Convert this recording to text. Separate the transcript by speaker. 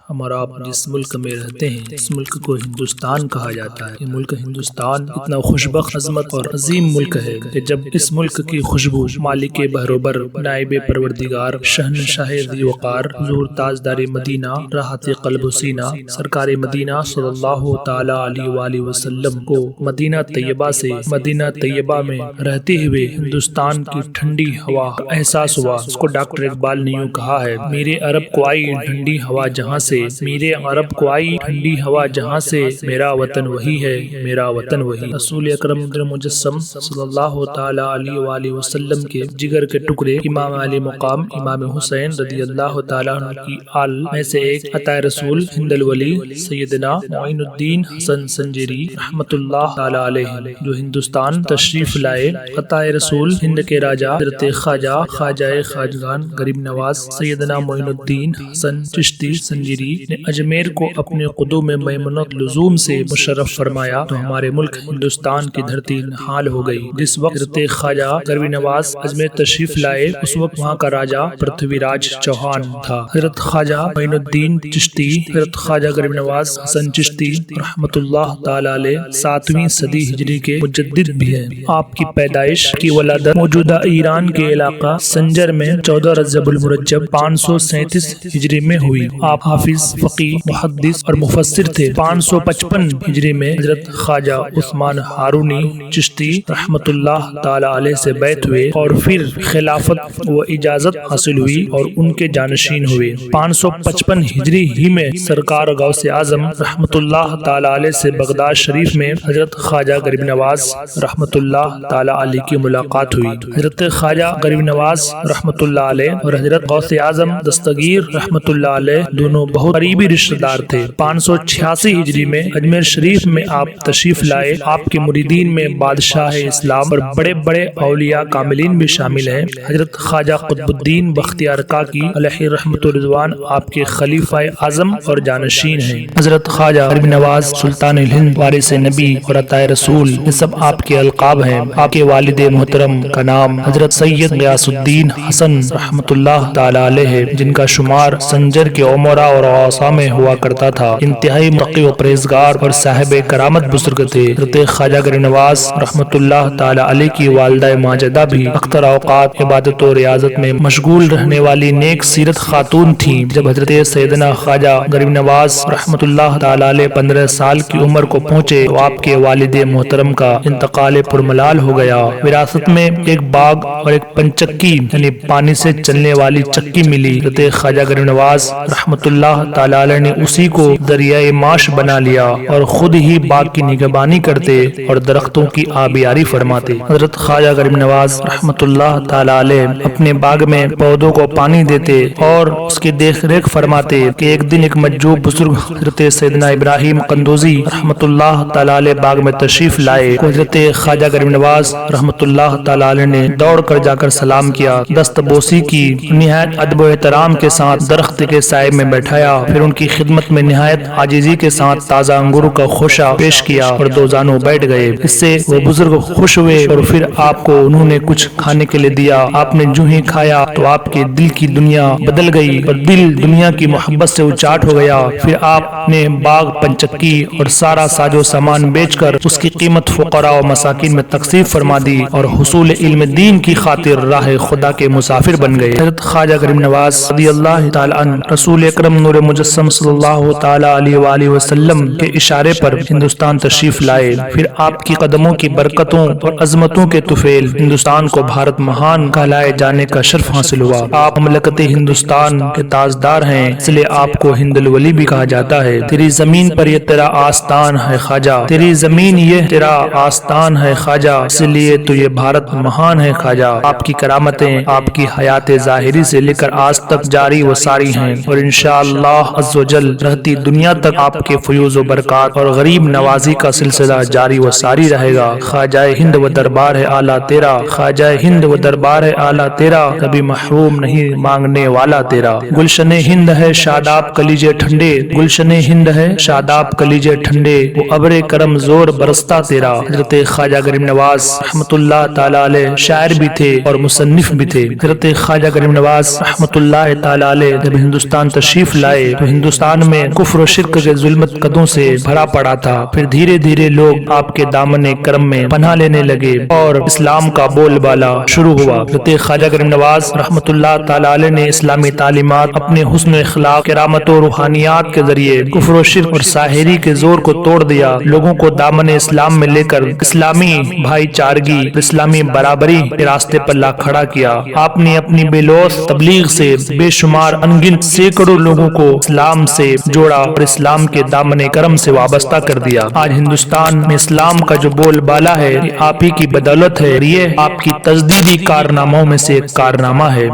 Speaker 1: ہم اور آپ جس ملک میں رہتے ہیں اس ملک کو ہندوستان کہا جاتا ہے۔ یہ ملک ہندوستان اتنا خوشبخت، عظمت اور عظیم ملک ہے کہ جب اس ملک کی خوشبو مالک بہروبر، نائب پروردگار، شہنشاہ ذی وقار، حضور تاجدار مدینہ، راحت قلب و سینہ، سرکار مدینہ صلی اللہ تعالی علیہ وآلہ وسلم کو مدینہ طیبہ سے مدینہ طیبہ میں رہتے ہوئے ہندوستان کی ٹھنڈی ہوا کا احساس ہوا۔ اس کو ڈاکٹر اقبال نے یوں کہا ہے: میرے عرب کو آئی ٹھنڈی ہوا جہاں سے، میرے عرب کو آئی ٹھنڈی ہوا جہاں سے، میرا وطن وہی ہے، میرا وطن وہی۔ رسول اکرم مجسم صلی اللہ تعالی علیہ وآلہ وسلم کے جگر کے ٹکڑے امام علی مقام امام حسین رضی اللہ تعالیٰ عنہ کی آل میں سے ایک عطائے رسول ہند الولی سیدنا معین الدین حسن سنجری رحمۃ اللہ تعالی علیہ جو ہندوستان تشریف لائے، عطائے رسول ہند کے راجا حضرت خواجہ خواجگان غریب نواز سیدنا معین الدین حسن چشتی سنجری نے اجمیر کو اپنے قدوم میمنت لزوم سے مشرف فرمایا تو ہمارے ملک ہندوستان کی دھرتی نہال ہو گئی۔ جس وقت حضرت خواجہ غریب نواز اجمیر تشریف لائے اس وقت وہاں کا راجا پرتھوی راج چوہان تھا۔ حضرت خواجہ معین الدین چشتی، حضرت خواجہ غریب نواز حسن چشتی رحمۃ اللہ تعالی علیہ 7ویں صدی ہجری کے مجدد بھی ہیں۔ آپ کی پیدائش کی ولادت موجودہ ایران کے علاقہ سنجر میں 14 رجب المرجب 537 ہجری میں ہوئی۔ آپ حافظ، فقیہ، محدث اور مفسر تھے۔ 555 ہجری میں حضرت خواجہ عثمان ہارونی چشتی رحمۃ اللہ تعالی علیہ سے بیعت ہوئے اور پھر خلافت و اجازت حاصل ہوئی اور ان کے جانشین ہوئے۔ 555 ہجری ہی میں سرکار غوث اعظم رحمۃ اللہ تعالی علیہ سے بغداد شریف میں حضرت خواجہ غریب نواز رحمۃ اللہ تعالی علیہ کی ملاقات ہوئی۔ حضرت خواجہ غریب نواز رحمۃ اللہ علیہ اور حضرت غوث اعظم دستگیر رحمۃ اللہ علیہ دونوں بہت قریبی رشتہ دار تھے۔ 586 ہجری میں اجمیر شریف میں آپ تشریف لائے۔ آپ کے مریدین میں بادشاہ اسلام اور بڑے بڑے اولیاء کاملین بھی شامل ہیں۔ حضرت خواجہ قطب الدین بختیار کاکی علیہ رحمت و رضوان آپ کے خلیفہ اعظم اور جانشین ہیں۔ حضرت خواجہ غریب نواز سلطان الہند، وارث نبی اور عطائے رسول، یہ سب آپ کے القاب ہیں۔ آپ کے والد محترم کا نام حضرت سید غیاث الدین حسن رحمت اللہ تعالی علیہ ہے، جن کا شمار سنجر کے عمرا اور اوصا میں ہوا کرتا تھا۔ انتہائی متقی و پرہیزگار اور صاحب کرامت بزرگ تھے۔ حضرت خواجہ غریب نواز رحمت اللہ تعالی علیہ کی والدہ ماجدہ بھی اکثر اوقات عبادت و ریاضت میں مشغول رہنے والی نیک سیرت خاتون تھیں۔ جب حضرت سیدنا خواجہ غریب نواز رحمت اللہ تعالی علیہ 15 سال کی عمر کو پہنچے تو آپ کے والد محترم کا انتقال پرملال ہو گیا۔ وراثت میں ایک باغ اور ایک پنچکی یعنی پانی سے چلنے والی چکی ملی۔ حضرت خواجہ غریب نواز رحمت اللہ تعالی علیہ نے اسی کو دریائے معاش بنا لیا اور خود ہی باغ کی نگہبانی کرتے اور درختوں کی آبیاری فرماتے۔ حضرت خواجہ غریب نواز رحمت اللہ تعالی علیہ اپنے باغ میں پودوں کو پانی دیتے اور اس کی دیکھ ریکھ فرماتے کہ ایک دن ایک مجذوب بزرگ حضرت سیدنا ابراہیم قندوزی رحمت اللہ تعالی علیہ باغ میں تشریف لائے۔ حضرت خواجہ غریب نواز رحمت اللہ تعالی علیہ نے دوڑ کر جا کر سلام کیا، دست بوسی کی، نہایت ادب و احترام کے ساتھ درخت کے سائے میں بیٹھایا، پھر ان کی خدمت میں نہایت عاجزی کے ساتھ تازہ انگوروں کا خوشہ پیش کیا اور دو زانوں بیٹھ گئے۔ اس سے وہ بزرگ خوش ہوئے اور پھر آپ کو انہوں نے کچھ کھانے کے لیے دیا۔ آپ نے جو ہی کھایا تو آپ کے دل کی دنیا بدل گئی اور دل دنیا کی محبت سے اچاٹ ہو گیا۔ پھر آپ نے باغ، پنچکی اور سارا ساز و سامان بیچ کر اس کی قیمت فقراء و مساکین میں تقسیم فرما دی اور حصول علم دین کی خاطر راہ خدا کے مسافر بن گئے۔ حضرت خواجہ غریب نواز رضی اللہ تعالی عنہ رسول اکرم نور مجسم صلی اللہ تعالی علیہ وآلہ وسلم کے اشارے پر ہندوستان تشریف لائے۔ پھر آپ کی قدموں کی برکتوں اور عظمتوں کے طفیل ہندوستان کو بھارت مہان کہلائے جانے کا شرف حاصل ہوا۔ آپ مملکت ہندوستان کے تاجدار ہیں، اس لیے آپ کو ہند الولی بھی کہا جاتا ہے۔ تیری زمین پر یہ تیرا آستان ہے خواجہ، تیری زمین یہ تیرا آستان ہے خواجہ، اس لیے تو یہ بھارت مہان ہے خواجہ۔ آپ کی کرامتیں آپ کی حیات ظاہری سے لے کر آج تک جاری و ساری ہیں اور انشاءاللہ عز و جل رہتی دنیا تک آپ کے فیوز و برکات اور غریب نوازی کا سلسلہ جاری و ساری رہے گا۔ خواجہ ہند و دربار ہے اعلیٰ تیرا، خواجہ ہند و دربار ہے اعلیٰ تیرا، کبھی محروم نہیں مانگنے والا تیرا۔ گلشن ہند ہے شاداب کلیجے ٹھنڈے، گلشن ہند ہے شاداب کلیجے ٹھنڈے، وہ ابر کرم زور برستا تیرا۔ حضرت خواجہ غریب نواز رحمت اللہ تعالی علیہ شاعر بھی تھے اور مصنف بھی تھے۔ حضرت خواجہ غریب نواز رحمت اللہ تعالی علیہ جب ہندوستان تشریف لائے لائے تو ہندوستان میں کفر و شرک کے ظلمت قدوں سے بھرا پڑا تھا۔ پھر دھیرے دھیرے لوگ آپ کے دامن کرم میں پناہ لینے لگے اور اسلام کا بول بالا شروع ہوا۔ خواجہ غریب نواز رحمۃ اللہ تعالی علیہ نے اسلامی تعلیمات اپنے حسن و اخلاق، کرامت و روحانیات کے ذریعے کفر و شرک اور ساحری کے زور کو توڑ دیا، لوگوں کو دامن اسلام میں لے کر اسلامی بھائی چارگی، اسلامی برابری کے راستے پر لا کھڑا کیا۔ آپ نے اپنی بے لوث تبلیغ سے بے شمار انگن سینکڑوں لوگوں کو اسلام سے جوڑا اور اسلام کے دامن کرم سے وابستہ کر دیا۔ آج ہندوستان میں اسلام کا جو بول بالا ہے یہ آپ ہی کی بدولت ہے، یہ آپ کی تجدیدی کارناموں میں سے ایک کارنامہ ہے۔